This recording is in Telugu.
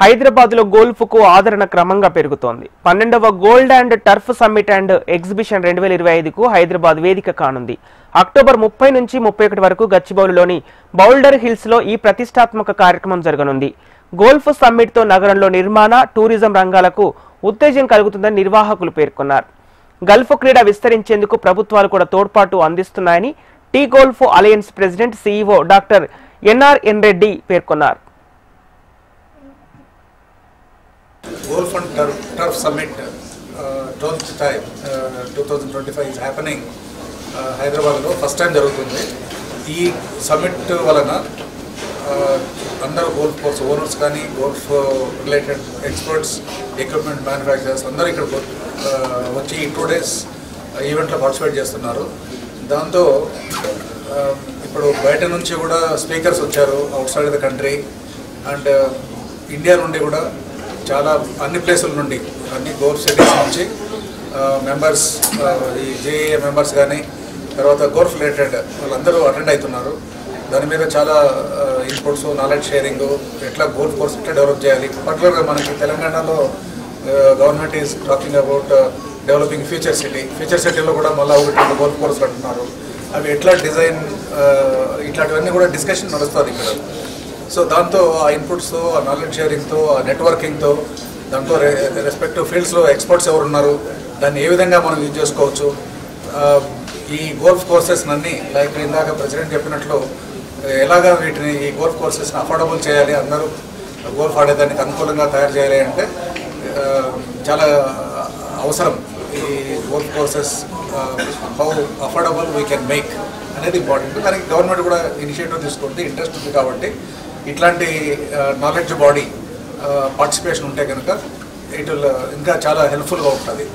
హైదరాబాద్లో గోల్ఫ్కు ఆదరణ క్రమంగా పెరుగుతోంది. 12వ gold and turf summit and exhibition 2025కు హైదరాబాద్ వేదిక కానుంది. అక్టోబర్ 30 నుంచి 31 వరకు గచ్చిబౌలిలోని బౌల్డర్ హిల్స్లో ఈ ప్రతిష్టాత్మక కార్యక్రమం జరగనుంది. గోల్ఫ్ సమ్మిట్తో నగరంలో నిర్మాణ, టూరిజం రంగాలకు ఉత్తేజం కలుగుతుందని నిర్వాహకులు పేర్కొన్నారు. గల్ఫ్ క్రీడ విస్తరించేందుకు ప్రభుత్వాలు కూడా తోడ్పాటు అందిస్తున్నాయని T golf alliance president CEO doctor NRN Reddy పేర్కొన్నారు. Golf and Turf Summit 12th time 2025 is happening హైదరాబాద్లో ఫస్ట్ టైం జరుగుతుంది. ఈ సమ్మిట్ వలన అందరూ గోల్ఫ్ కోర్స్ ఓనర్స్ కానీ golf related experts, equipment manufacturers అందరూ ఇక్కడ వచ్చి 2 days ఈవెంట్లో పార్టిసిపేట్ చేస్తున్నారు. దాంతో ఇప్పుడు బయట నుంచి కూడా స్పీకర్స్ వచ్చారు, out side the country and India నుండి కూడా చాలా అన్ని ప్లేసుల నుండి, అన్ని గోల్ఫ్ సిటీస్ నుంచి మెంబర్స్, ఈ JAA మెంబర్స్ కానీ తర్వాత గోల్ఫ్ రిలేటెడ్ వాళ్ళందరూ అటెండ్ అవుతున్నారు. దాని మీద చాలా ఇన్పుట్స్, నాలెడ్జ్ షేరింగ్, ఎట్లా గోల్ఫ్ కోర్స్ ఎట్లా డెవలప్ చేయాలి. పర్టికులర్గా మనకి తెలంగాణలో government is talking about developing future city. Future సిటీలో కూడా మళ్ళీ ఒకటి గోల్ఫ్ కోర్స్ అంటున్నారు. అవి ఎట్లా డిజైన్, ఇట్లాంటివన్నీ కూడా డిస్కషన్ నడుస్తుంది ఇక్కడ. సో దాంతో ఆ ఇన్పుట్స్, ఆ నాలెడ్జ్ షేరింగ్తో, ఆ నెట్వర్కింగ్తో, దాంతో రెస్పెక్టివ్ ఫీల్డ్స్లో ఎక్స్పర్ట్స్ ఎవరున్నారు, దాన్ని ఏ విధంగా మనం యూజ్ చేసుకోవచ్చు, ఈ గోల్ఫ్ కోర్సెస్ అన్నీ లైక్ ఇందాక ప్రెసిడెంట్ చెప్పినట్లు ఎలాగా వీటిని ఈ గోల్ఫ్ కోర్సెస్ని అఫోర్డబుల్ చేయాలి, అందరూ గోల్ఫ్ ఆడేదానికి అనుకూలంగా తయారు చేయాలి అంటే చాలా అవసరం. ఈ golf courses how affordable we can make అనేది ఇంపార్టెంట్. దానికి గవర్నమెంట్ కూడా ఇనిషియేటివ్ తీసుకుంటే ఇంట్రెస్ట్ ఉంది కాబట్టి ఇట్లాంటి నాలెడ్జ్ బాడీ పార్టిసిపేషన్ ఉంటే కనుక ఇట్ ఇంకా చాలా హెల్ప్ఫుల్గా ఉంటుంది.